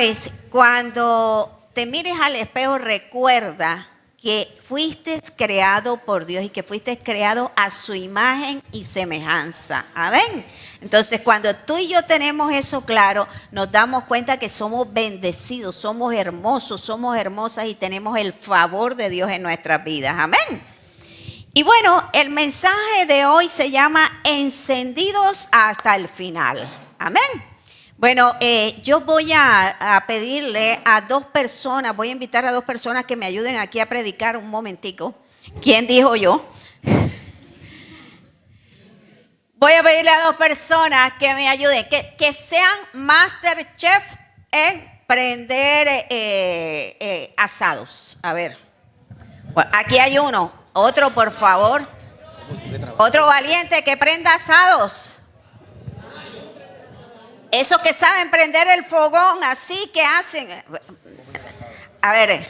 Sabes, cuando te mires al espejo, recuerda que fuiste creado por Dios y que fuiste creado a su imagen y semejanza. Amén. Entonces, cuando tú y yo tenemos eso claro, nos damos cuenta que somos bendecidos, somos hermosos, somos hermosas y tenemos el favor de Dios en nuestras vidas. Amén. Y bueno, el mensaje de hoy se llama Encendidos hasta el final. Amén. Bueno, yo voy a pedirle a dos personas, voy a invitar a dos personas que me ayuden aquí a predicar un momentico. ¿Quién dijo yo? Voy a pedirle a dos personas que me ayuden, que sean Masterchef en prender asados. A ver, bueno, aquí hay uno, otro por favor, otro valiente que prenda asados. Esos que saben prender el fogón, así que hacen. A ver,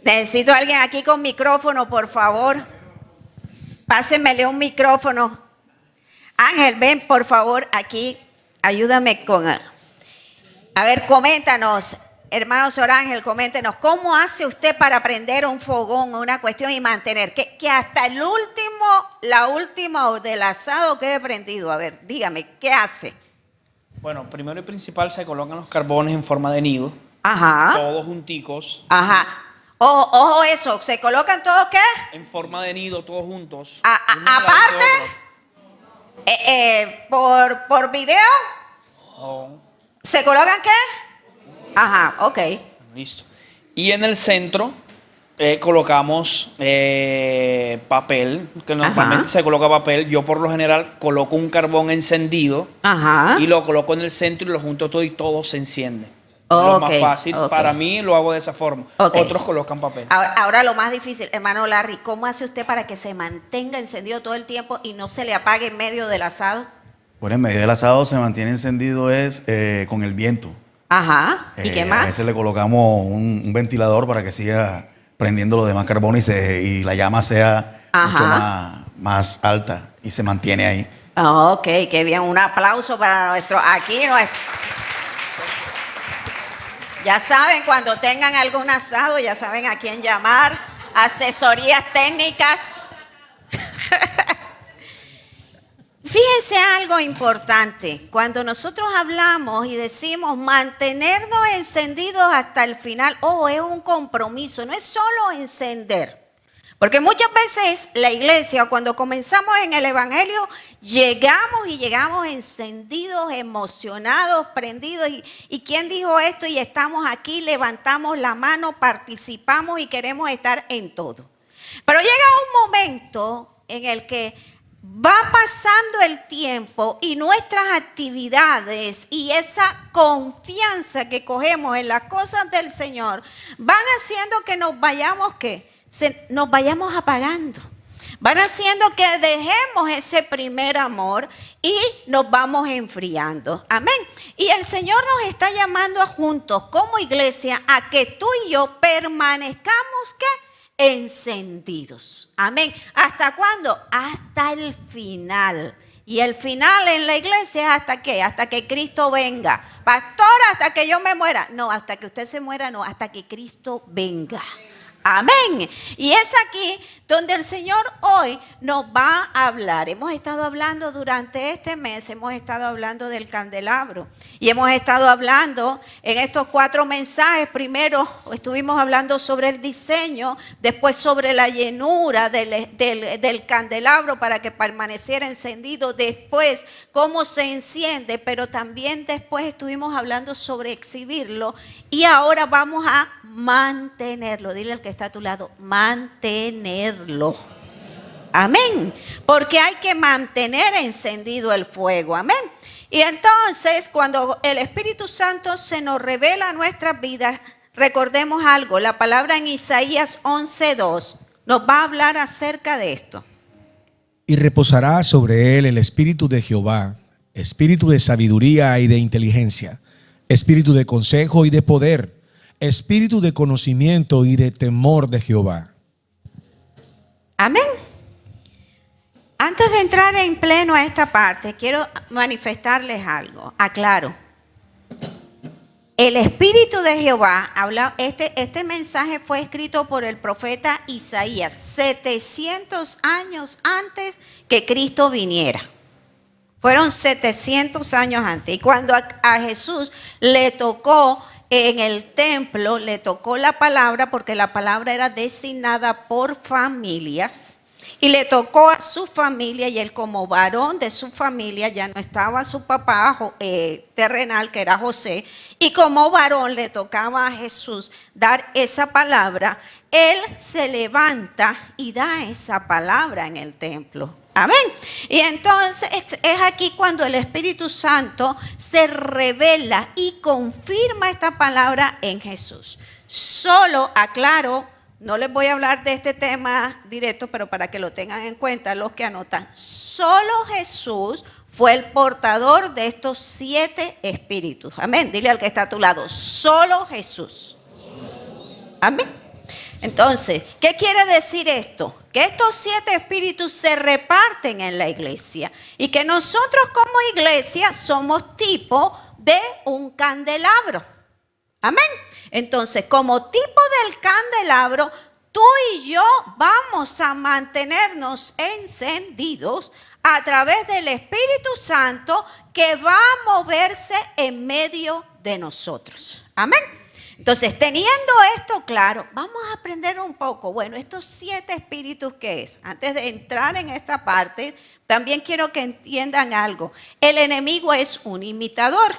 necesito a alguien aquí con micrófono, por favor. Pásenmele un micrófono. Ángel, ven, por favor, aquí. Ayúdame con... A ver, coméntanos, hermano Sor Ángel, coméntenos. ¿Cómo hace usted para prender un fogón, una cuestión y mantener? Que hasta el último, la última del asado quede prendido. A ver, dígame, ¿qué hace? Bueno, primero y principal se colocan los carbones en forma de nido. Ajá. Todos junticos. Ajá. Ojo eso, ¿se colocan todos qué? En forma de nido, todos juntos. Aparte, por video, ¿se colocan qué? Ajá, ok. Listo. Y en el centro colocamos papel, que normalmente se coloca papel. Yo por lo general coloco un carbón encendido. Ajá. Y lo coloco en el centro y lo junto todo y todo se enciende. Lo más fácil, para mí lo hago de esa forma. Otros colocan papel. Ahora lo más difícil, hermano Larry, ¿cómo hace usted para que se mantenga encendido todo el tiempo y no se le apague en medio del asado? Bueno, en medio del asado se mantiene encendido con el viento. Ajá. ¿Y qué más? A veces le colocamos un ventilador para que siga prendiendo los demás carbones y la llama sea mucho más alta y se mantiene ahí. Ok, qué bien. Un aplauso para nuestro... Ya saben, cuando tengan algún asado, ya saben a quién llamar. Asesorías técnicas. Fíjense algo importante. Cuando nosotros hablamos y decimos mantenernos encendidos hasta el final, es un compromiso, no es solo encender. Porque muchas veces la iglesia, cuando comenzamos en el evangelio, llegamos encendidos, emocionados, prendidos. ¿Y quién dijo esto? Y estamos aquí, levantamos la mano, participamos y queremos estar en todo. Pero llega un momento en el que va pasando el tiempo y nuestras actividades y esa confianza que cogemos en las cosas del Señor van haciendo que nos vayamos, nos vayamos apagando. Van haciendo que dejemos ese primer amor y nos vamos enfriando. Amén. Y el Señor nos está llamando a juntos como iglesia a que tú y yo permanezcamos encendidos. Amén. ¿Hasta cuándo? Hasta el final. Y el final en la iglesia es ¿hasta qué? Hasta que Cristo venga. Pastor, hasta que yo me muera. No, hasta que usted se muera, no, hasta que Cristo venga. Amén. Y es aquí donde el Señor hoy nos va a hablar. Hemos estado hablando durante este mes, hemos estado hablando del candelabro. Y hemos estado hablando en estos 4 mensajes. Primero estuvimos hablando sobre el diseño, después sobre la llenura del candelabro para que permaneciera encendido. Después cómo se enciende, pero también después estuvimos hablando sobre exhibirlo. Y ahora vamos a mantenerlo. Dile al que está a tu lado, mantenerlo. Amén. Porque hay que mantener encendido el fuego. Amén. Y entonces, cuando el Espíritu Santo se nos revela a nuestras vidas, recordemos algo. La palabra en Isaías 11:2 nos va a hablar acerca de esto. Y reposará sobre él el Espíritu de Jehová, Espíritu de sabiduría y de inteligencia, Espíritu de consejo y de poder, Espíritu de conocimiento y de temor de Jehová. Amén. Antes de entrar en pleno a esta parte, quiero manifestarles algo. Aclaro. El Espíritu de Jehová, este mensaje fue escrito por el profeta Isaías 700 años antes que Cristo viniera. Fueron 700 años antes. Y cuando a Jesús le tocó en el templo, le tocó la palabra, porque la palabra era designada por familias. Y le tocó a su familia, y él como varón de su familia, ya no estaba su papá terrenal, que era José, y como varón le tocaba a Jesús dar esa palabra. Él se levanta y da esa palabra en el templo. Amén. Y entonces es aquí cuando el Espíritu Santo se revela y confirma esta palabra en Jesús. Solo aclaro, no les voy a hablar de este tema directo, pero para que lo tengan en cuenta los que anotan, solo Jesús fue el portador de estos 7 espíritus. Amén. Dile al que está a tu lado, solo Jesús. Amén. Entonces, ¿qué quiere decir esto? Que estos 7 espíritus se reparten en la iglesia y que nosotros como iglesia somos tipo de un candelabro. Amén. Entonces, como tipo del candelabro, tú y yo vamos a mantenernos encendidos a través del Espíritu Santo que va a moverse en medio de nosotros. Amén. Entonces, teniendo esto claro, vamos a aprender un poco. Bueno, estos 7 espíritus, ¿qué es? Antes de entrar en esta parte, también quiero que entiendan algo. El enemigo es un imitador.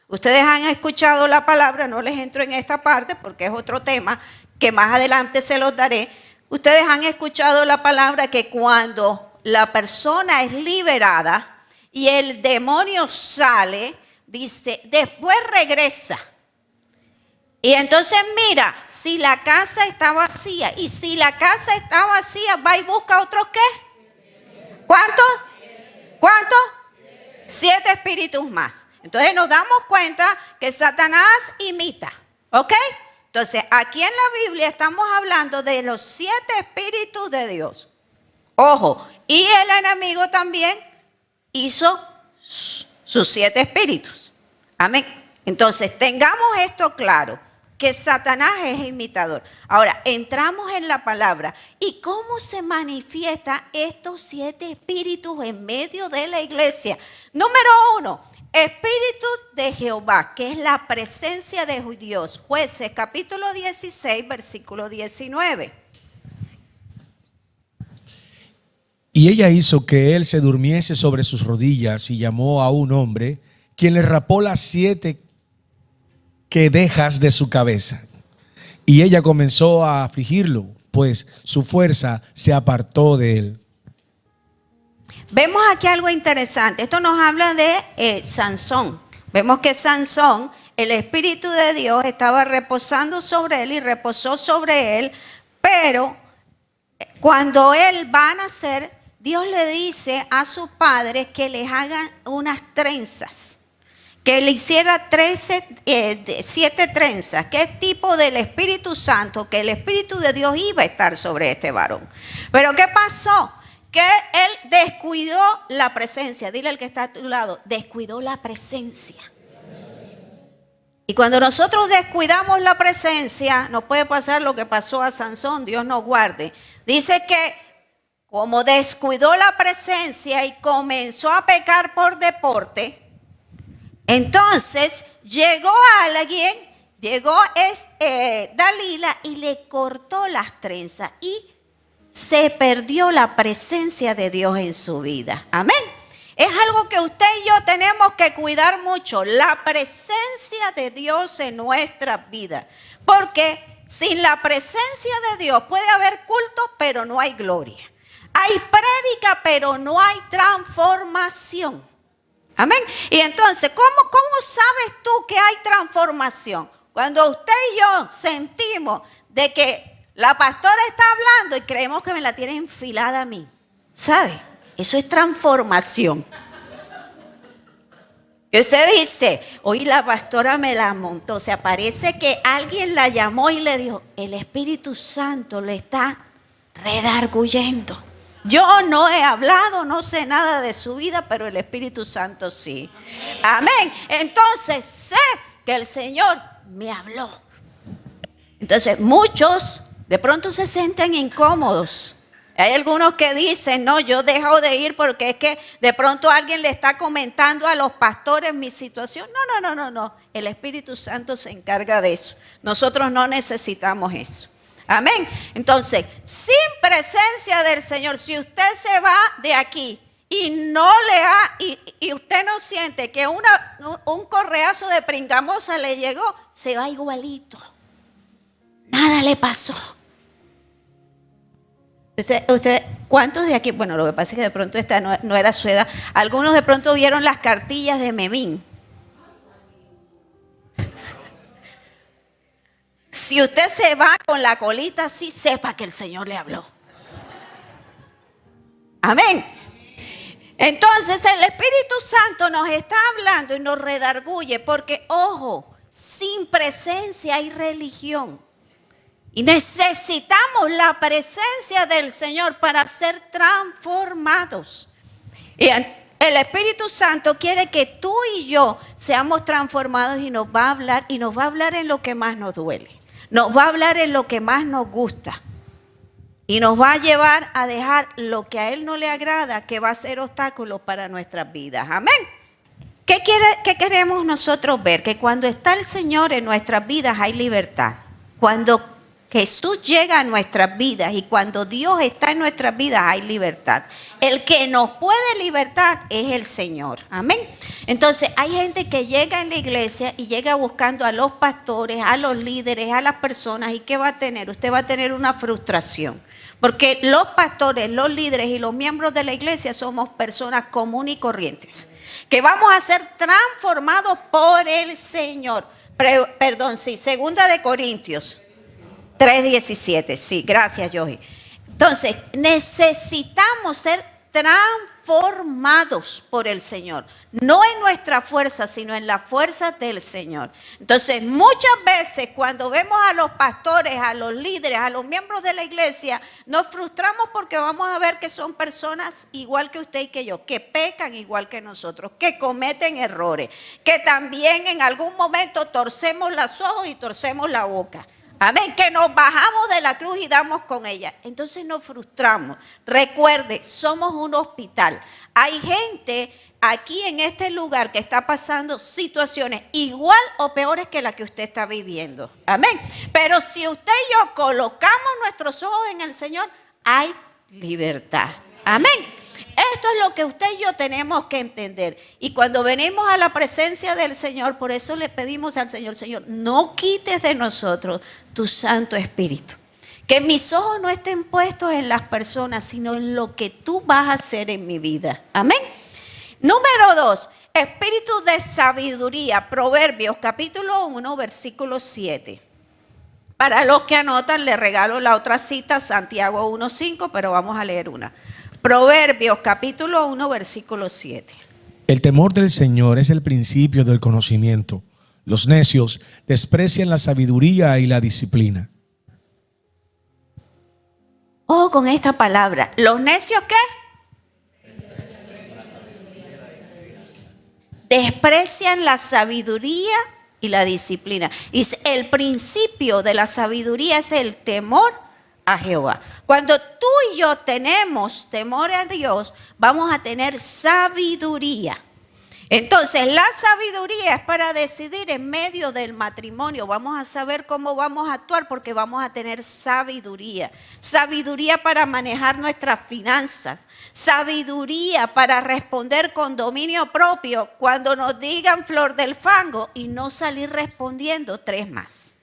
Ustedes han escuchado la palabra, no les entro en esta parte porque es otro tema que más adelante se los daré. Ustedes han escuchado la palabra que cuando la persona es liberada y el demonio sale, dice, después regresa. Y entonces mira, si la casa está vacía, y si la casa está vacía, va y busca otros ¿qué? ¿Cuántos? ¿Cuántos? 7 espíritus más. Entonces nos damos cuenta que Satanás imita, ¿ok? Entonces aquí en la Biblia estamos hablando de los 7 espíritus de Dios. Ojo, y el enemigo también hizo sus 7 espíritus. Amén. Entonces tengamos esto claro, que Satanás es imitador. Ahora, entramos en la palabra. ¿Y cómo se manifiesta estos 7 espíritus en medio de la iglesia? Número 1, Espíritu de Jehová, que es la presencia de Dios. Jueces, capítulo 16, versículo 19. Y ella hizo que él se durmiese sobre sus rodillas y llamó a un hombre, quien le rapó las 7 quedejas de su cabeza. Y ella comenzó a afligirlo, pues su fuerza se apartó de él. Vemos aquí algo interesante. Esto nos habla de Sansón. Vemos que Sansón, el Espíritu de Dios estaba reposando sobre él y reposó sobre él, pero cuando él va a nacer, Dios le dice a sus padres que les hagan unas trenzas, que le hiciera 7 trenzas, que es tipo del Espíritu Santo, que el Espíritu de Dios iba a estar sobre este varón. Pero ¿qué pasó? Que él descuidó la presencia. Dile al que está a tu lado, descuidó la presencia. Y cuando nosotros descuidamos la presencia, nos puede pasar lo que pasó a Sansón, Dios nos guarde. Dice que como descuidó la presencia y comenzó a pecar por deporte, entonces llegó Dalila y le cortó las trenzas y se perdió la presencia de Dios en su vida. Amén. Es algo que usted y yo tenemos que cuidar mucho, la presencia de Dios en nuestra vida. Porque sin la presencia de Dios puede haber culto, pero no hay gloria. Hay prédica, pero no hay transformación. Amén. Y entonces, ¿cómo sabes tú que hay transformación? Cuando usted y yo sentimos de que la pastora está hablando y creemos que me la tiene enfilada a mí. ¿Sabe? Eso es transformación. Y usted dice, hoy la pastora me la montó. O sea, parece que alguien la llamó y le dijo, el Espíritu Santo le está redarguyendo. Yo no he hablado, no sé nada de su vida, pero el Espíritu Santo sí. Amén. Entonces sé que el Señor me habló. Entonces, muchos de pronto se sienten incómodos. Hay algunos que dicen, no, yo dejo de ir porque es que de pronto alguien le está comentando a los pastores mi situación. No. El Espíritu Santo se encarga de eso. Nosotros no necesitamos eso. Amén. Entonces, sin presencia del Señor, si usted se va de aquí y no y usted no siente que un correazo de pringamosa le llegó, se va igualito. Nada le pasó. Usted, ¿cuántos de aquí? Bueno, lo que pasa es que de pronto esta no era su edad. Algunos de pronto vieron las cartillas de Memín. Si usted se va con la colita así, sepa que el Señor le habló. Amén. Entonces el Espíritu Santo nos está hablando y nos redarguye porque, ojo, sin presencia hay religión. Y necesitamos la presencia del Señor para ser transformados. Y el Espíritu Santo quiere que tú y yo seamos transformados y nos va a hablar. Y nos va a hablar en lo que más nos duele. Nos va a hablar en lo que más nos gusta. Y nos va a llevar a dejar lo que a Él no le agrada, que va a ser obstáculo para nuestras vidas. Amén. ¿Qué queremos nosotros ver? Que cuando está el Señor en nuestras vidas hay libertad. Cuando Jesús llega a nuestras vidas y cuando Dios está en nuestras vidas hay libertad. El que nos puede libertar es el Señor. Amén. Entonces hay gente que llega en la iglesia y llega buscando a los pastores, a los líderes, a las personas. ¿Y qué va a tener? Usted va a tener una frustración. Porque los pastores, los líderes y los miembros de la iglesia somos personas comunes y corrientes. Que vamos a ser transformados por el Señor. Segunda de Corintios 3:17, sí, gracias, Yogi. Entonces, necesitamos ser transformados por el Señor. No en nuestra fuerza, sino en la fuerza del Señor. Entonces, muchas veces cuando vemos a los pastores, a los líderes, a los miembros de la iglesia, nos frustramos porque vamos a ver que son personas igual que usted y que yo, que pecan igual que nosotros, que cometen errores, que también en algún momento torcemos los ojos y torcemos la boca. Amén, que nos bajamos de la cruz y damos con ella. Entonces nos frustramos. Recuerde, somos un hospital. Hay gente aquí en este lugar que está pasando situaciones igual o peores que las que usted está viviendo. Amén. Pero si usted y yo colocamos nuestros ojos en el Señor, hay libertad. Amén. Esto es lo que usted y yo tenemos que entender. Y cuando venimos a la presencia del Señor, por eso le pedimos al Señor, Señor, no quites de nosotros tu Santo Espíritu. Que mis ojos no estén puestos en las personas, sino en lo que tú vas a hacer en mi vida. Amén. Número 2, espíritu de sabiduría. Proverbios capítulo 1, versículo 7. Para los que anotan, les regalo la otra cita, Santiago 1:5, pero vamos a leer una. Proverbios capítulo 1, versículo 7. El temor del Señor es el principio del conocimiento. Los necios desprecian la sabiduría y la disciplina. Oh, con esta palabra. ¿Los necios qué? Desprecian la sabiduría y la disciplina. Y el principio de la sabiduría es el temor a Jehová. Cuando tú y yo tenemos temor a Dios, vamos a tener sabiduría. Entonces, la sabiduría es para decidir en medio del matrimonio. Vamos a saber cómo vamos a actuar porque vamos a tener sabiduría. Sabiduría para manejar nuestras finanzas. Sabiduría para responder con dominio propio cuando nos digan flor del fango y no salir respondiendo 3 más.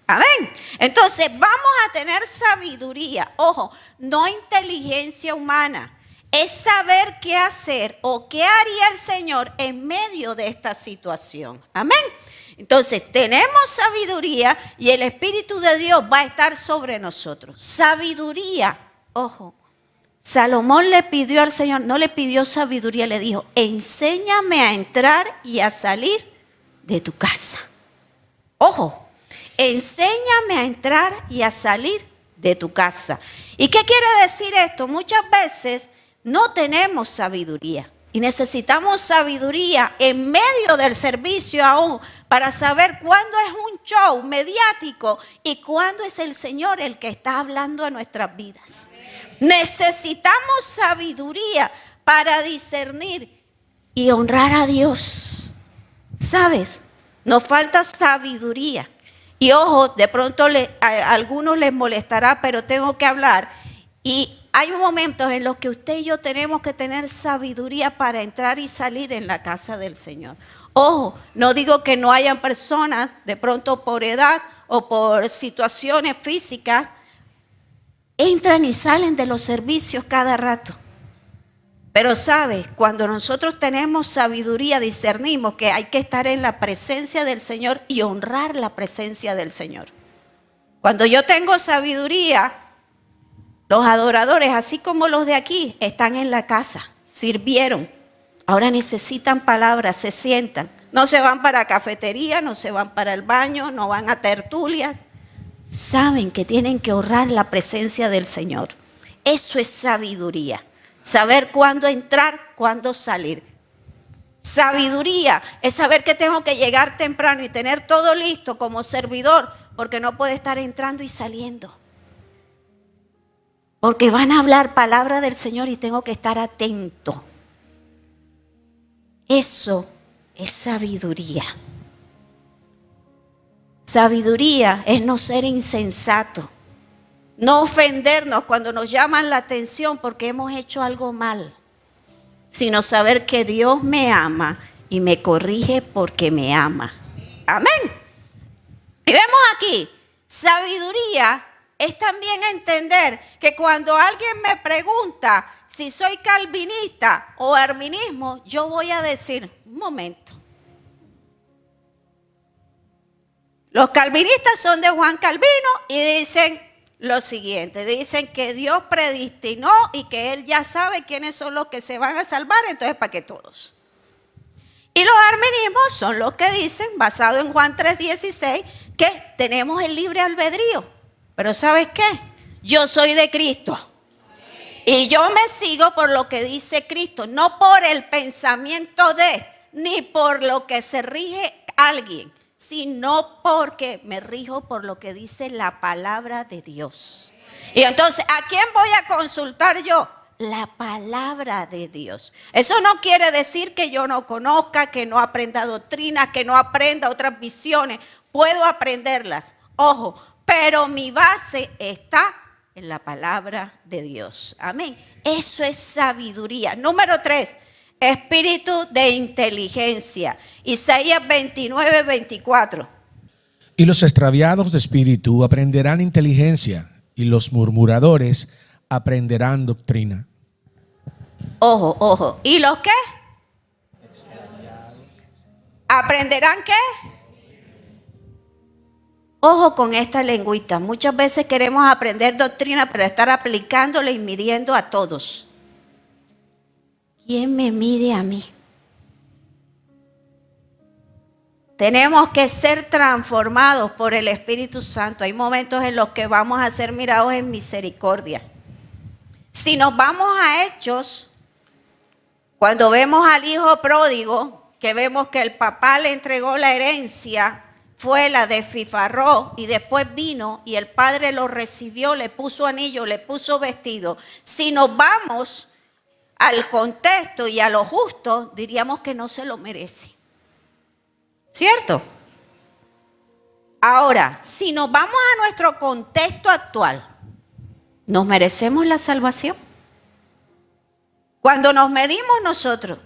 Amén. Entonces, vamos a tener sabiduría. Ojo, no inteligencia humana. Es saber qué hacer o qué haría el Señor en medio de esta situación. Amén. Entonces tenemos sabiduría y el Espíritu de Dios va a estar sobre nosotros. Sabiduría, ojo. Salomón le pidió al Señor, no le pidió sabiduría, le dijo, enséñame a entrar y a salir de tu casa. Ojo, enséñame a entrar y a salir de tu casa. ¿Y qué quiere decir esto? Muchas veces no tenemos sabiduría y necesitamos sabiduría en medio del servicio aún para saber cuándo es un show mediático y cuándo es el Señor el que está hablando a nuestras vidas. Necesitamos sabiduría para discernir y honrar a Dios. ¿Sabes? Nos falta sabiduría. Y ojo, de pronto a algunos les molestará, pero tengo que hablar. Y hay momentos en los que usted y yo tenemos que tener sabiduría para entrar y salir en la casa del Señor. Ojo, no digo que no hayan personas, de pronto por edad o por situaciones físicas, entran y salen de los servicios cada rato. Pero sabes, cuando nosotros tenemos sabiduría, discernimos que hay que estar en la presencia del Señor y honrar la presencia del Señor. Cuando yo tengo sabiduría, los adoradores, así como los de aquí, están en la casa, sirvieron. Ahora necesitan palabras, se sientan. No se van para cafetería, no se van para el baño, no van a tertulias. Saben que tienen que honrar la presencia del Señor. Eso es sabiduría. Saber cuándo entrar, cuándo salir. Sabiduría es saber que tengo que llegar temprano y tener todo listo como servidor, porque no puedo estar entrando y saliendo. Porque van a hablar palabra del Señor y tengo que estar atento. Eso es sabiduría. Sabiduría es no ser insensato, no ofendernos cuando nos llaman la atención porque hemos hecho algo mal, sino saber que Dios me ama y me corrige porque me ama. Amén. Y vemos aquí, sabiduría es también entender que cuando alguien me pregunta si soy calvinista o arminismo, yo voy a decir, un momento. Los calvinistas son de Juan Calvino y dicen lo siguiente, dicen que Dios predestinó y que Él ya sabe quiénes son los que se van a salvar, entonces ¿para qué todos? Y los arminismos son los que dicen, basado en Juan 3:16, que tenemos el libre albedrío. Pero ¿sabes qué? Yo soy de Cristo. Y yo me sigo por lo que dice Cristo, no por el pensamiento de, ni por lo que se rige alguien, sino porque me rijo por lo que dice la palabra de Dios. Y entonces, ¿a quién voy a consultar yo? La palabra de Dios. Eso no quiere decir que yo no conozca, que no aprenda doctrinas, que no aprenda otras visiones. Puedo aprenderlas, ojo, pero mi base está en la palabra de Dios. Amén. Eso es sabiduría. Número 3, espíritu de inteligencia. Isaías 29:24. Y los extraviados de espíritu aprenderán inteligencia, y los murmuradores aprenderán doctrina. Ojo, ojo. ¿Y los qué? ¿Aprenderán qué? Ojo con esta lengüita. Muchas veces queremos aprender doctrina para estar aplicándola y midiendo a todos. ¿Quién me mide a mí? Tenemos que ser transformados por el Espíritu Santo. Hay momentos en los que vamos a ser mirados en misericordia. Si nos vamos a Hechos, cuando vemos al hijo pródigo, que vemos que el papá le entregó la herencia, fue, la desfifarró y después vino y el padre lo recibió, le puso anillo, le puso vestido. Si nos vamos al contexto y a lo justo, diríamos que no se lo merece. ¿Cierto? Ahora, si nos vamos a nuestro contexto actual, ¿nos merecemos la salvación? Cuando nos medimos nosotros,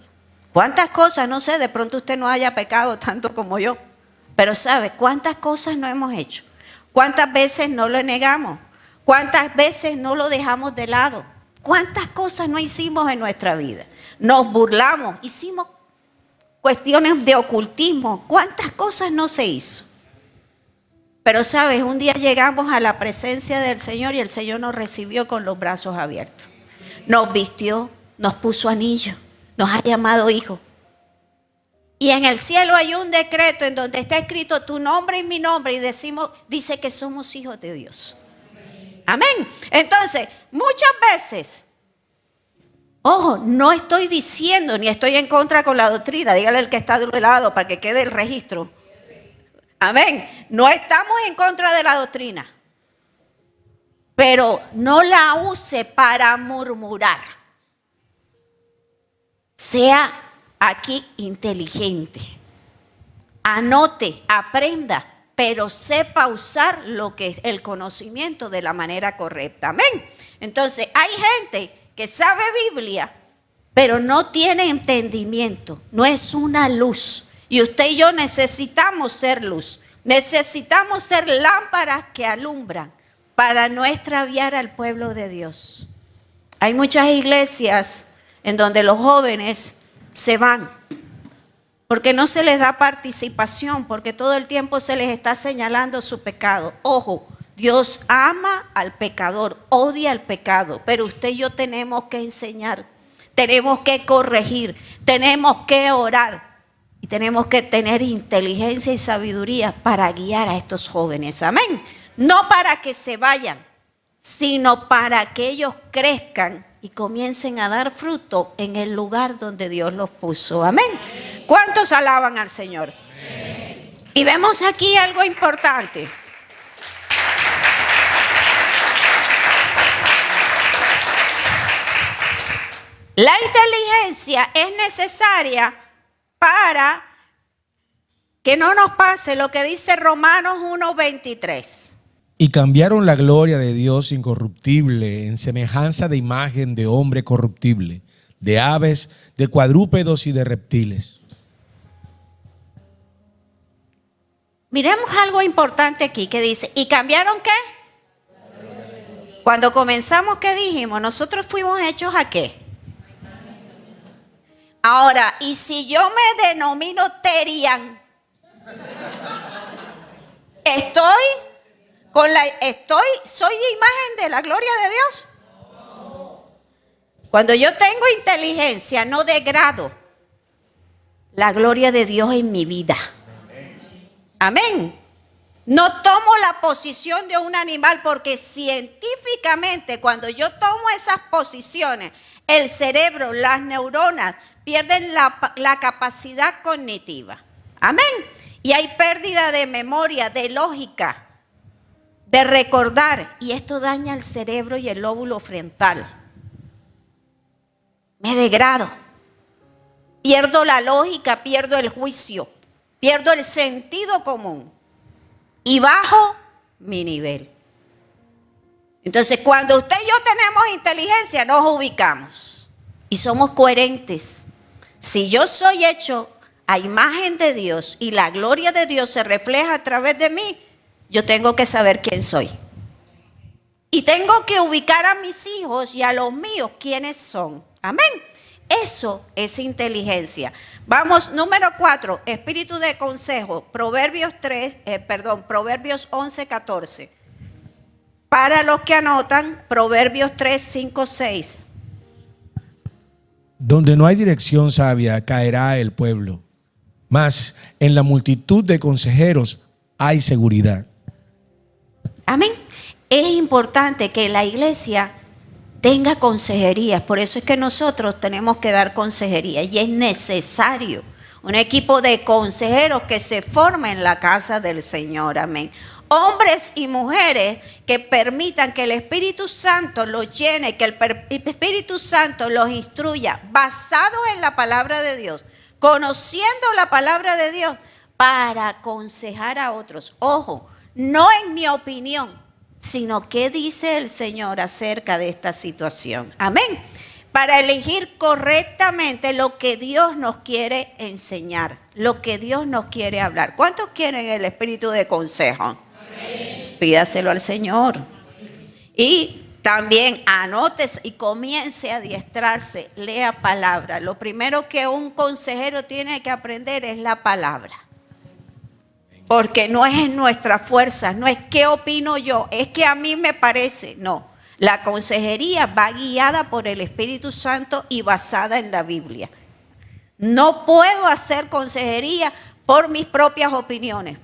¿cuántas cosas? No sé, de pronto usted no haya pecado tanto como yo, pero ¿sabe cuántas cosas no hemos hecho? ¿Cuántas veces no lo negamos? ¿Cuántas veces no lo dejamos de lado? ¿Cuántas cosas no hicimos en nuestra vida? Nos burlamos, hicimos cuestiones de ocultismo. ¿Cuántas cosas no se hizo? Pero sabes, un día llegamos a la presencia del Señor y el Señor nos recibió con los brazos abiertos. Nos vistió, nos puso anillo, nos ha llamado hijos. Y en el cielo hay un decreto en donde está escrito tu nombre y mi nombre y dice que somos hijos de Dios. Amén. Entonces, muchas veces, ojo, no estoy diciendo ni estoy en contra con la doctrina. Dígale al que está de un lado para que quede el registro. Amén. No estamos en contra de la doctrina, pero no la use para murmurar. Sea aquí inteligente. Anote, aprenda, pero sepa usar lo que es el conocimiento de la manera correcta. Amén. Entonces, hay gente que sabe Biblia, pero no tiene entendimiento. No es una luz. Y usted y yo necesitamos ser luz. Necesitamos ser lámparas que alumbran para no extraviar al pueblo de Dios. Hay muchas iglesias en donde los jóvenes se van porque no se les da participación, porque todo el tiempo se les está señalando su pecado. Ojo, Dios ama al pecador, odia al pecado, pero usted y yo tenemos que enseñar, tenemos que corregir, tenemos que orar y tenemos que tener inteligencia y sabiduría para guiar a estos jóvenes. Amén. No para que se vayan, sino para que ellos crezcan y comiencen a dar fruto en el lugar donde Dios los puso. Amén. ¿Cuántos alaban al Señor? Amén. Y vemos aquí algo importante. La inteligencia es necesaria para que no nos pase lo que dice Romanos 1:23. Y cambiaron la gloria de Dios incorruptible en semejanza de imagen de hombre corruptible, de aves, de cuadrúpedos y de reptiles. Miremos algo importante aquí que dice, ¿y cambiaron qué? Cuando comenzamos, ¿qué dijimos? Nosotros fuimos hechos ¿a qué? Ahora, ¿y si yo me denomino Terian? ¿Soy imagen de la gloria de Dios? Cuando yo tengo inteligencia, no degrado la gloria de Dios en mi vida. Amén. No tomo la posición de un animal, porque científicamente cuando yo tomo esas posiciones, el cerebro, las neuronas pierden la capacidad cognitiva. Amén. Y hay pérdida de memoria, de lógica, de recordar. Y esto daña el cerebro y el lóbulo frontal. Me degrado. Pierdo la lógica, pierdo el juicio, pierdo el sentido común. Y bajo mi nivel. Entonces, cuando usted y yo tenemos inteligencia, nos ubicamos. Y somos coherentes. Si yo soy hecho a imagen de Dios y la gloria de Dios se refleja a través de mí, yo tengo que saber quién soy. Y tengo que ubicar a mis hijos y a los míos quiénes son. Amén. Eso es inteligencia. Vamos, número 4, espíritu de consejo, Proverbios 11:14. Para los que anotan, Proverbios 3:5-6. Donde no hay dirección sabia, caerá el pueblo, mas en la multitud de consejeros hay seguridad. Amén. Es importante que la iglesia tenga consejerías, por eso es que nosotros tenemos que dar consejería y es necesario un equipo de consejeros que se forme en la casa del Señor. Amén. Hombres y mujeres que permitan que el Espíritu Santo los llene, que el Espíritu Santo los instruya, basados en la palabra de Dios, conociendo la palabra de Dios para aconsejar a otros. Ojo, no en mi opinión, sino qué dice el Señor acerca de esta situación. Amén. Para elegir correctamente lo que Dios nos quiere enseñar, lo que Dios nos quiere hablar. ¿Cuántos quieren el espíritu de consejo? Amén. Pídaselo al Señor. Y también anótese y comience a adiestrarse, lea palabra. Lo primero que un consejero tiene que aprender es la palabra. Porque no es en nuestra fuerza, no es qué opino yo, es que a mí me parece, no. La consejería va guiada por el Espíritu Santo y basada en la Biblia. No puedo hacer consejería por mis propias opiniones.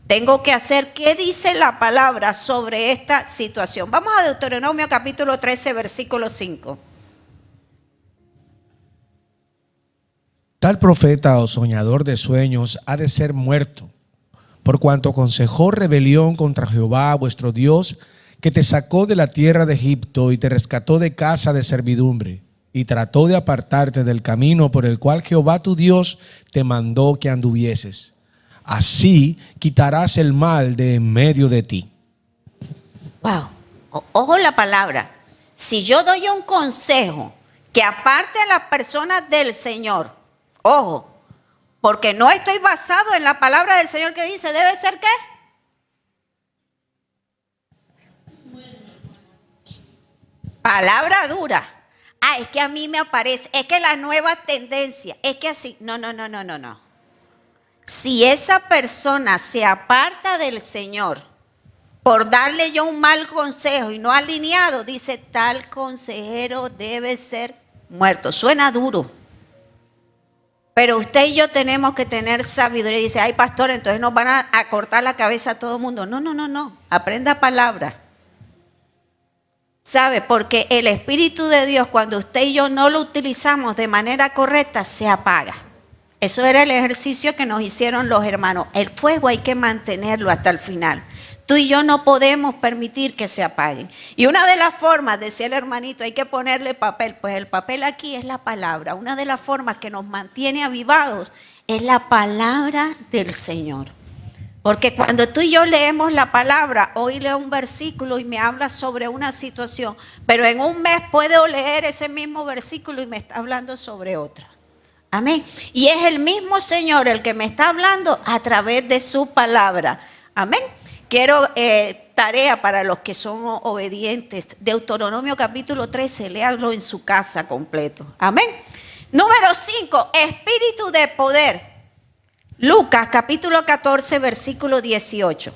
Tengo que hacer qué dice la palabra sobre esta situación. Vamos a Deuteronomio capítulo 13, versículo 5. Tal profeta o soñador de sueños ha de ser muerto, por cuanto aconsejó rebelión contra Jehová vuestro Dios, que te sacó de la tierra de Egipto y te rescató de casa de servidumbre, y trató de apartarte del camino por el cual Jehová tu Dios te mandó que anduvieses. Así quitarás el mal de en medio de ti. Wow. Ojo la palabra. Si yo doy un consejo que aparte a las personas del Señor, ojo, porque no estoy basado en la palabra del Señor que dice, debe ser ¿qué? Palabra dura. Ah, es que a mí me aparece, es que la nueva tendencia, es que así. No. Si esa persona se aparta del Señor por darle yo un mal consejo y no alineado, dice tal consejero debe ser muerto. Suena duro. Pero usted y yo tenemos que tener sabiduría. Dice, ay pastor, entonces nos van a cortar la cabeza a todo el mundo. No. Aprenda palabra. ¿Sabe? Porque el Espíritu de Dios, cuando usted y yo no lo utilizamos de manera correcta, se apaga. Eso era el ejercicio que nos hicieron los hermanos. El fuego hay que mantenerlo hasta el final. Tú y yo no podemos permitir que se apaguen. Y una de las formas, decía el hermanito, hay que ponerle papel. Pues el papel aquí es la palabra. Una de las formas que nos mantiene avivados es la palabra del Señor. Porque cuando tú y yo leemos la palabra, hoy leo un versículo y me habla sobre una situación, pero en un mes puedo leer ese mismo versículo y me está hablando sobre otra. Amén. Y es el mismo Señor el que me está hablando a través de su palabra. Amén. Quiero tarea para los que son obedientes. Deuteronomio capítulo 13, léanlo en su casa completo. Amén. Número 5, espíritu de poder. Lucas capítulo 14, versículo 18.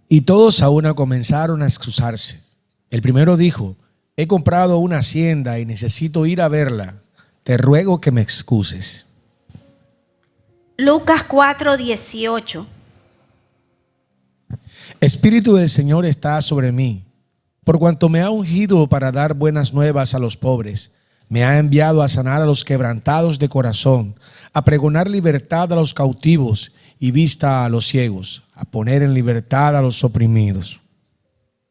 Y todos a una comenzaron a excusarse. El primero dijo, he comprado una hacienda y necesito ir a verla. Te ruego que me excuses. Lucas 4, 18. Espíritu del Señor está sobre mí, por cuanto me ha ungido para dar buenas nuevas a los pobres. Me ha enviado a sanar a los quebrantados de corazón, a pregonar libertad a los cautivos y vista a los ciegos, a poner en libertad a los oprimidos.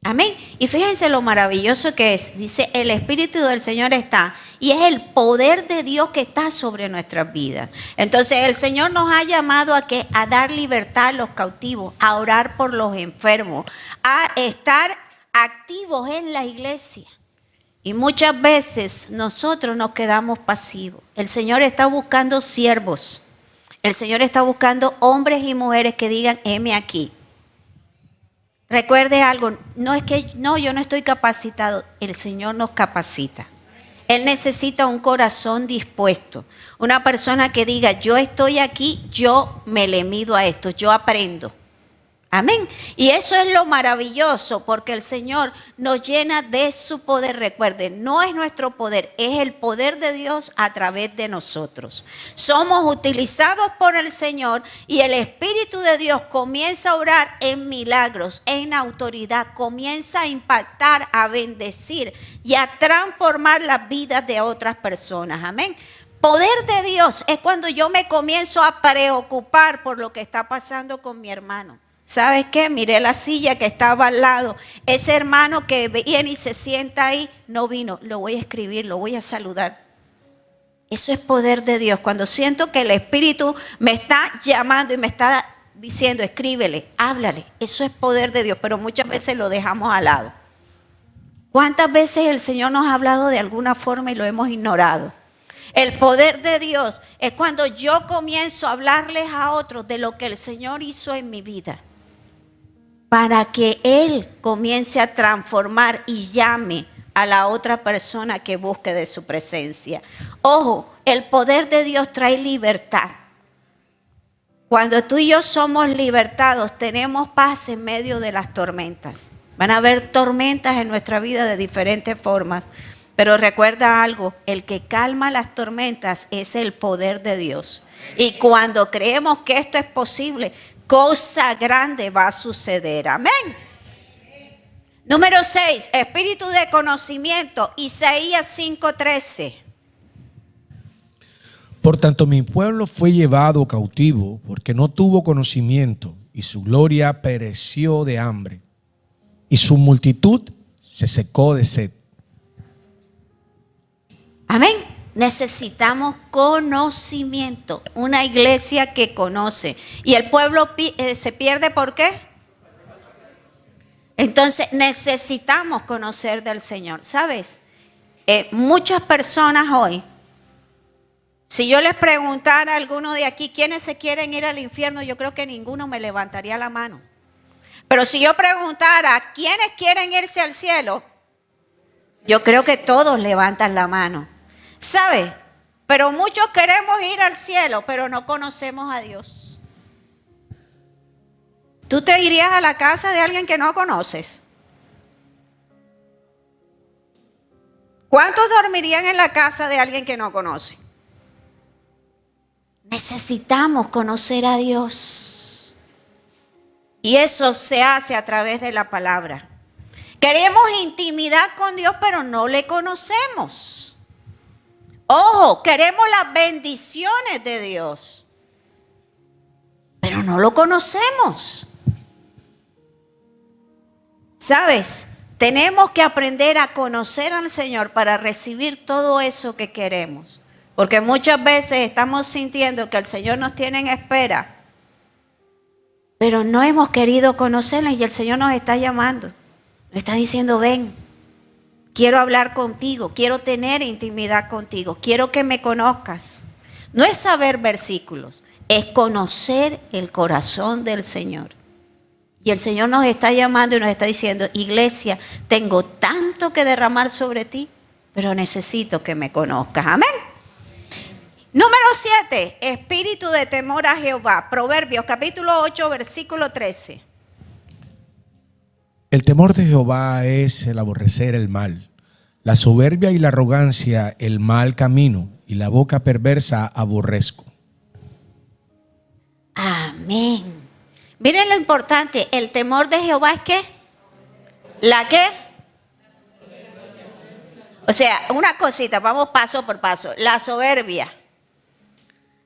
Amén. Y fíjense lo maravilloso que es. Dice, el Espíritu del Señor está. Y es el poder de Dios que está sobre nuestras vidas. Entonces el Señor nos ha llamado a dar libertad a los cautivos, a orar por los enfermos, a estar activos en la iglesia. Y muchas veces nosotros nos quedamos pasivos. El Señor está buscando siervos. El Señor está buscando hombres y mujeres que digan, heme aquí. Recuerde algo, no es que yo no estoy capacitado, el Señor nos capacita. Él necesita un corazón dispuesto, una persona que diga, yo estoy aquí, yo me le mido a esto, yo aprendo. Amén. Y eso es lo maravilloso, porque el Señor nos llena de su poder. Recuerden, no es nuestro poder, es el poder de Dios a través de nosotros. Somos utilizados por el Señor y el Espíritu de Dios comienza a orar en milagros, en autoridad, comienza a impactar, a bendecir y a transformar las vidas de otras personas. Amén. Poder de Dios es cuando yo me comienzo a preocupar por lo que está pasando con mi hermano. ¿Sabes qué? Miré la silla que estaba al lado. Ese hermano que viene y se sienta ahí, no vino. Lo voy a escribir, lo voy a saludar. Eso es poder de Dios. Cuando siento que el Espíritu me está llamando y me está diciendo, escríbele, háblale. Eso es poder de Dios, pero muchas veces lo dejamos al lado. ¿Cuántas veces el Señor nos ha hablado de alguna forma y lo hemos ignorado? El poder de Dios es cuando yo comienzo a hablarles a otros de lo que el Señor hizo en mi vida, para que Él comience a transformar y llame a la otra persona que busque de su presencia. Ojo, el poder de Dios trae libertad. Cuando tú y yo somos libertados, tenemos paz en medio de las tormentas. Van a haber tormentas en nuestra vida de diferentes formas, pero recuerda algo, el que calma las tormentas es el poder de Dios. Y cuando creemos que esto es posible, cosa grande va a suceder. Amén. Número 6, espíritu de conocimiento, Isaías 5:13. Por tanto, mi pueblo fue llevado cautivo porque no tuvo conocimiento, y su gloria pereció de hambre, y su multitud se secó de sed. Amén. Necesitamos conocimiento, una iglesia que conoce. Y el pueblo se pierde, ¿por qué? Entonces necesitamos conocer del Señor. ¿Sabes? Muchas personas hoy, si yo les preguntara a alguno de aquí quiénes se quieren ir al infierno, yo creo que ninguno me levantaría la mano. Pero si yo preguntara quiénes quieren irse al cielo, yo creo que todos levantan la mano. ¿Sabe? Pero muchos queremos ir al cielo, pero no conocemos a Dios. ¿Tú te irías a la casa de alguien que no conoces? ¿Cuántos dormirían en la casa de alguien que no conoce? Necesitamos conocer a Dios. Y eso se hace a través de la palabra. Queremos intimidad con Dios, pero no le conocemos. Ojo, queremos las bendiciones de Dios, pero no lo conocemos. ¿Sabes? Tenemos que aprender a conocer al Señor para recibir todo eso que queremos. Porque muchas veces estamos sintiendo que el Señor nos tiene en espera, pero no hemos querido conocerlo y el Señor nos está llamando. Nos está diciendo, ven, quiero hablar contigo, quiero tener intimidad contigo, quiero que me conozcas. No es saber versículos, es conocer el corazón del Señor. Y el Señor nos está llamando y nos está diciendo, iglesia, tengo tanto que derramar sobre ti, pero necesito que me conozcas. Amén. Número 7, espíritu de temor a Jehová. Proverbios capítulo 8, versículo 13. El temor de Jehová es el aborrecer el mal, la soberbia y la arrogancia el mal camino, y la boca perversa aborrezco. Amén. Miren lo importante, el temor de Jehová es ¿qué? ¿La qué? O sea, una cosita, vamos paso por paso. La soberbia.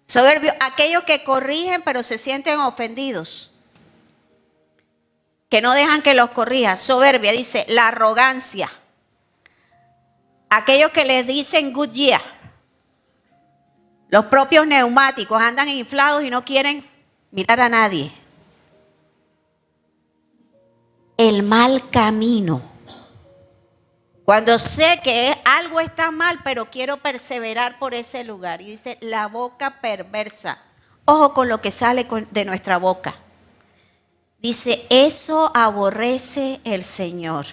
Soberbio, aquellos que corrigen pero se sienten ofendidos, que no dejan que los corrija. Soberbia, dice, la arrogancia. Aquellos que les dicen good year. Los propios neumáticos andan inflados y no quieren mirar a nadie. El mal camino. Cuando sé que algo está mal, pero quiero perseverar por ese lugar. Y dice, la boca perversa. Ojo con lo que sale de nuestra boca. Dice, eso aborrece el Señor.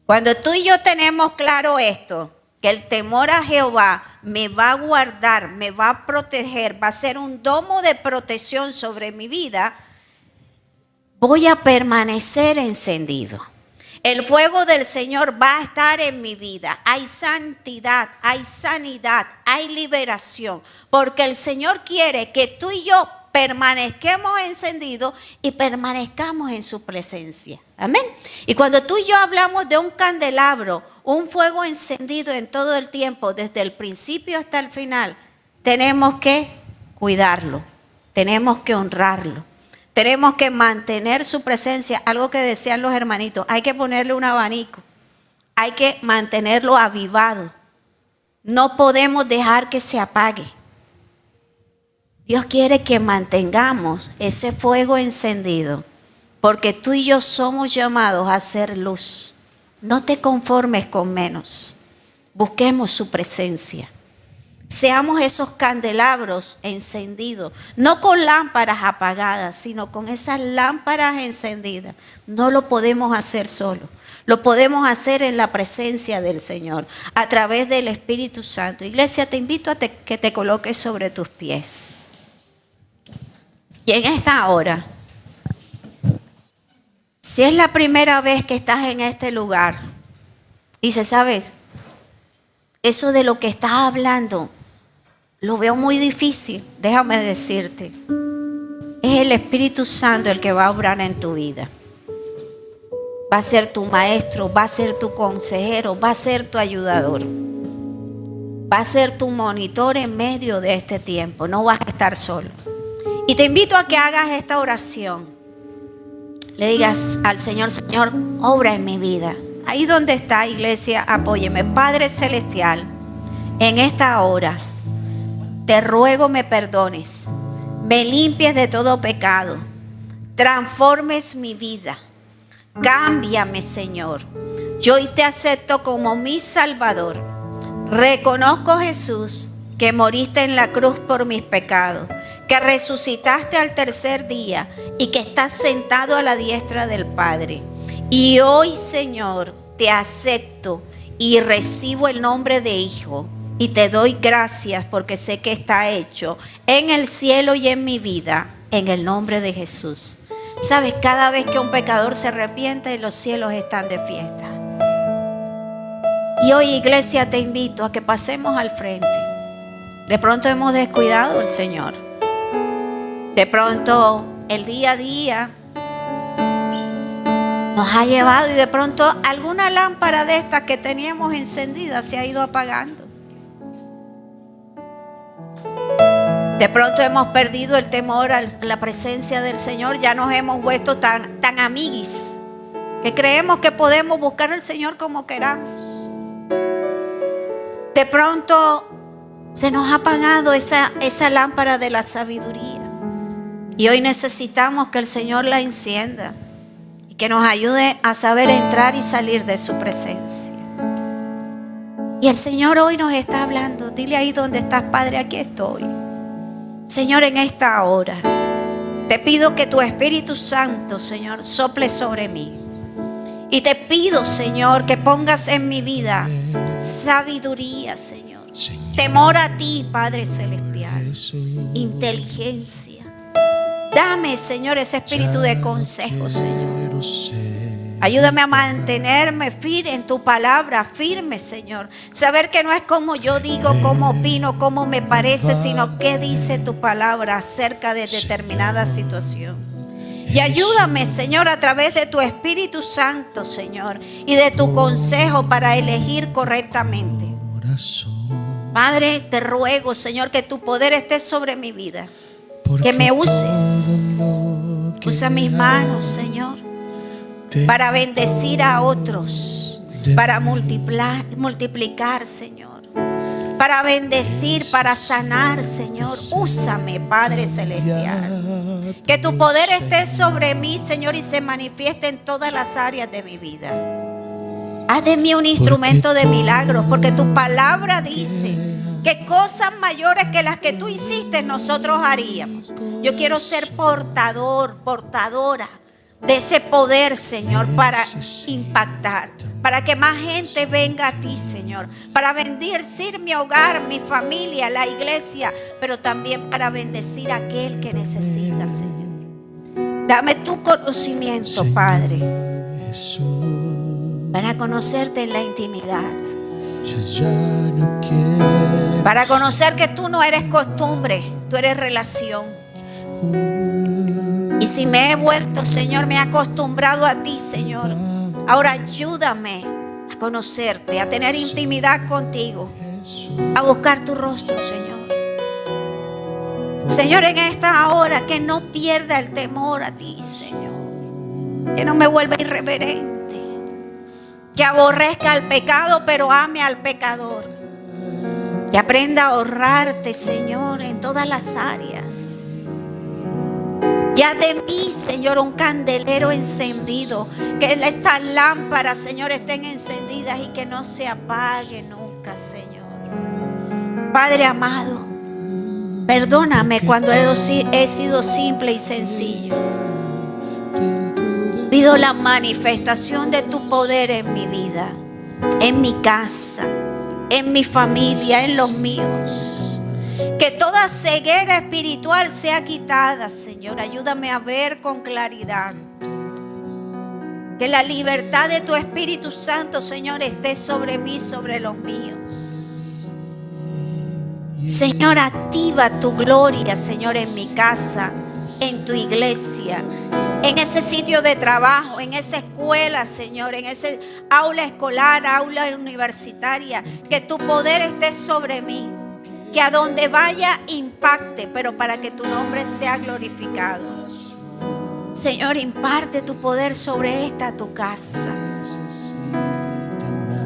Cuando tú y yo tenemos claro esto, que el temor a Jehová me va a guardar, me va a proteger, va a ser un domo de protección sobre mi vida, voy a permanecer encendido. El fuego del Señor va a estar en mi vida. Hay santidad, hay sanidad, hay liberación. Porque el Señor quiere que tú y yo permanezcamos encendidos y permanezcamos en su presencia. Amén. Y cuando tú y yo hablamos de un candelabro, un fuego encendido en todo el tiempo, desde el principio hasta el final, tenemos que cuidarlo, tenemos que honrarlo. Tenemos que mantener su presencia, algo que decían los hermanitos, hay que ponerle un abanico, hay que mantenerlo avivado, no podemos dejar que se apague. Dios quiere que mantengamos ese fuego encendido, porque tú y yo somos llamados a hacer luz. No te conformes con menos, busquemos su presencia. Seamos esos candelabros encendidos, no con lámparas apagadas, sino con esas lámparas encendidas. No lo podemos hacer solo, lo podemos hacer en la presencia del Señor, a través del Espíritu Santo. Iglesia, te invito a que te coloques sobre tus pies. Y en esta hora, si es la primera vez que estás en este lugar, dice, ¿sabes? Eso de lo que estás hablando, lo veo muy difícil, déjame decirte. Es el Espíritu Santo el que va a obrar en tu vida. va a ser tu maestro, va a ser tu consejero, va a ser tu ayudador. Va a ser tu monitor en medio de este tiempo. No vas a estar solo. Y te invito a que hagas esta oración. Le digas al Señor: Señor, obra en mi vida. Ahí donde está, iglesia, apóyeme. Padre Celestial, en esta hora te ruego me perdones, me limpies de todo pecado, transformes mi vida, cámbiame, Señor. Yo hoy te acepto como mi Salvador. Reconozco, Jesús, que moriste en la cruz por mis pecados, que resucitaste al tercer día y que estás sentado a la diestra del Padre. Y hoy, Señor, te acepto y recibo el nombre de hijo. Y te doy gracias porque sé que está hecho en el cielo y en mi vida, en el nombre de Jesús. Sabes, cada vez que un pecador se arrepiente, los cielos están de fiesta. Y hoy, iglesia, te invito a que pasemos al frente. De pronto hemos descuidado al Señor. De pronto el día a día nos ha llevado y de pronto alguna lámpara de estas que teníamos encendida se ha ido apagando. De pronto hemos perdido el temor a la presencia del Señor. Ya nos hemos vuelto tan amiguis que creemos que podemos buscar al Señor como queramos. De pronto se nos ha apagado esa lámpara de la sabiduría. Y hoy necesitamos que el Señor la encienda y que nos ayude a saber entrar y salir de su presencia. Y el Señor hoy nos está hablando. Dile ahí donde estás: Padre, aquí estoy. Señor, en esta hora te pido que tu Espíritu Santo, Señor, sople sobre mí. Y te pido, Señor, que pongas en mi vida sabiduría, Señor. Temor a ti, Padre Celestial. Inteligencia. Dame, Señor, ese espíritu de consejo, Señor. Ayúdame a mantenerme firme en tu palabra, firme, Señor. Saber que no es como yo digo, como opino, como me parece, sino qué dice tu palabra acerca de determinada situación. Y ayúdame, Señor, a través de tu Espíritu Santo, Señor, y de tu consejo para elegir correctamente. Padre, te ruego, Señor, que tu poder esté sobre mi vida. Que me uses. Usa mis manos, Señor, para bendecir a otros, para multiplicar, Señor, para bendecir, para sanar, Señor. Úsame, Padre Celestial. Que tu poder esté sobre mí, Señor, y se manifieste en todas las áreas de mi vida. Haz de mí un instrumento de milagros, porque tu palabra dice que cosas mayores que las que tú hiciste nosotros haríamos. Yo quiero ser portadora de ese poder, Señor, para impactar, para que más gente venga a ti, Señor, para bendecir mi hogar, mi familia, la iglesia, pero también para bendecir a aquel que necesita, Señor. Dame tu conocimiento, Padre, para conocerte en la intimidad, para conocer que tú no eres costumbre, tú eres relación. Y si me he vuelto, Señor, me he acostumbrado a ti, Señor, ahora ayúdame a conocerte, a tener intimidad contigo, a buscar tu rostro, Señor. Señor, en esta hora que no pierda el temor a ti, Señor, que no me vuelva irreverente, que aborrezca al pecado pero ame al pecador, que aprenda a honrarte, Señor, en todas las áreas. Ya de mí, Señor, un candelero encendido, que estas lámparas, Señor, estén encendidas y que no se apague nunca, Señor. Padre amado, perdóname cuando he sido simple y sencillo. Pido la manifestación de tu poder en mi vida, en mi casa, en mi familia, en los míos. Que toda ceguera espiritual sea quitada, Señor. Ayúdame a ver con claridad. Que la libertad de tu Espíritu Santo, Señor, esté sobre mí, sobre los míos. Señor, activa tu gloria, Señor, en mi casa, en tu iglesia, en ese sitio de trabajo, en esa escuela, Señor, en ese aula escolar, aula universitaria, que tu poder esté sobre mí, que a donde vaya impacte, pero para que tu nombre sea glorificado. Señor, imparte tu poder sobre esta tu casa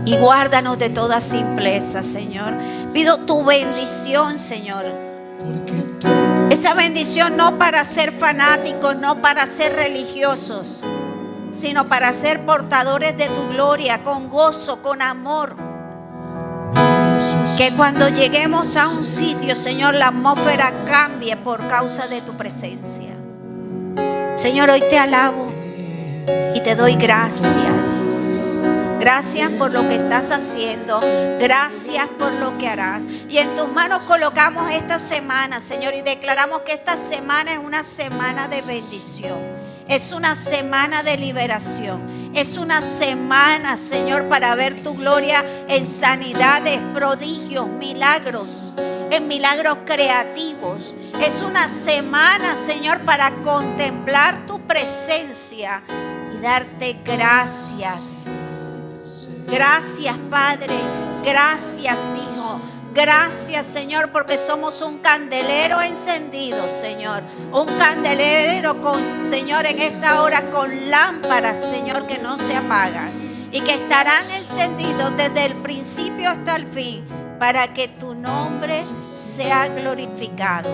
y guárdanos de toda simpleza, Señor. Pido tu bendición, Señor. Esa bendición no para ser fanáticos, no para ser religiosos, sino para ser portadores de tu gloria, con gozo, con amor. Que cuando lleguemos a un sitio, Señor, la atmósfera cambie por causa de tu presencia. Señor, hoy te alabo y te doy gracias. Gracias por lo que estás haciendo. Gracias por lo que harás. Y en tus manos colocamos esta semana, Señor, y declaramos que esta semana es una semana de bendición. Es una semana de liberación. Es una semana, Señor, para ver tu gloria en sanidades, prodigios, milagros, en milagros creativos. Es una semana, Señor, para contemplar tu presencia y darte gracias. Gracias, Padre. Gracias, Hijo. Gracias, Señor, porque somos un candelero encendido, Señor. Un candelero con, Señor, en esta hora con lámparas, Señor, que no se apagan y que estarán encendidos desde el principio hasta el fin para que tu nombre sea glorificado.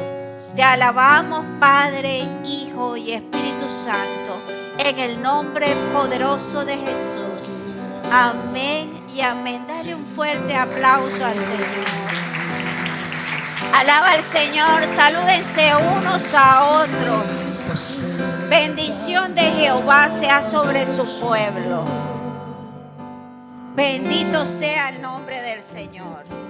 Te alabamos, Padre, Hijo y Espíritu Santo, en el nombre poderoso de Jesús. Amén y amén. Dale un fuerte aplauso al Señor. Alaba al Señor. Salúdense unos a otros. Bendición de Jehová sea sobre su pueblo. Bendito sea el nombre del Señor.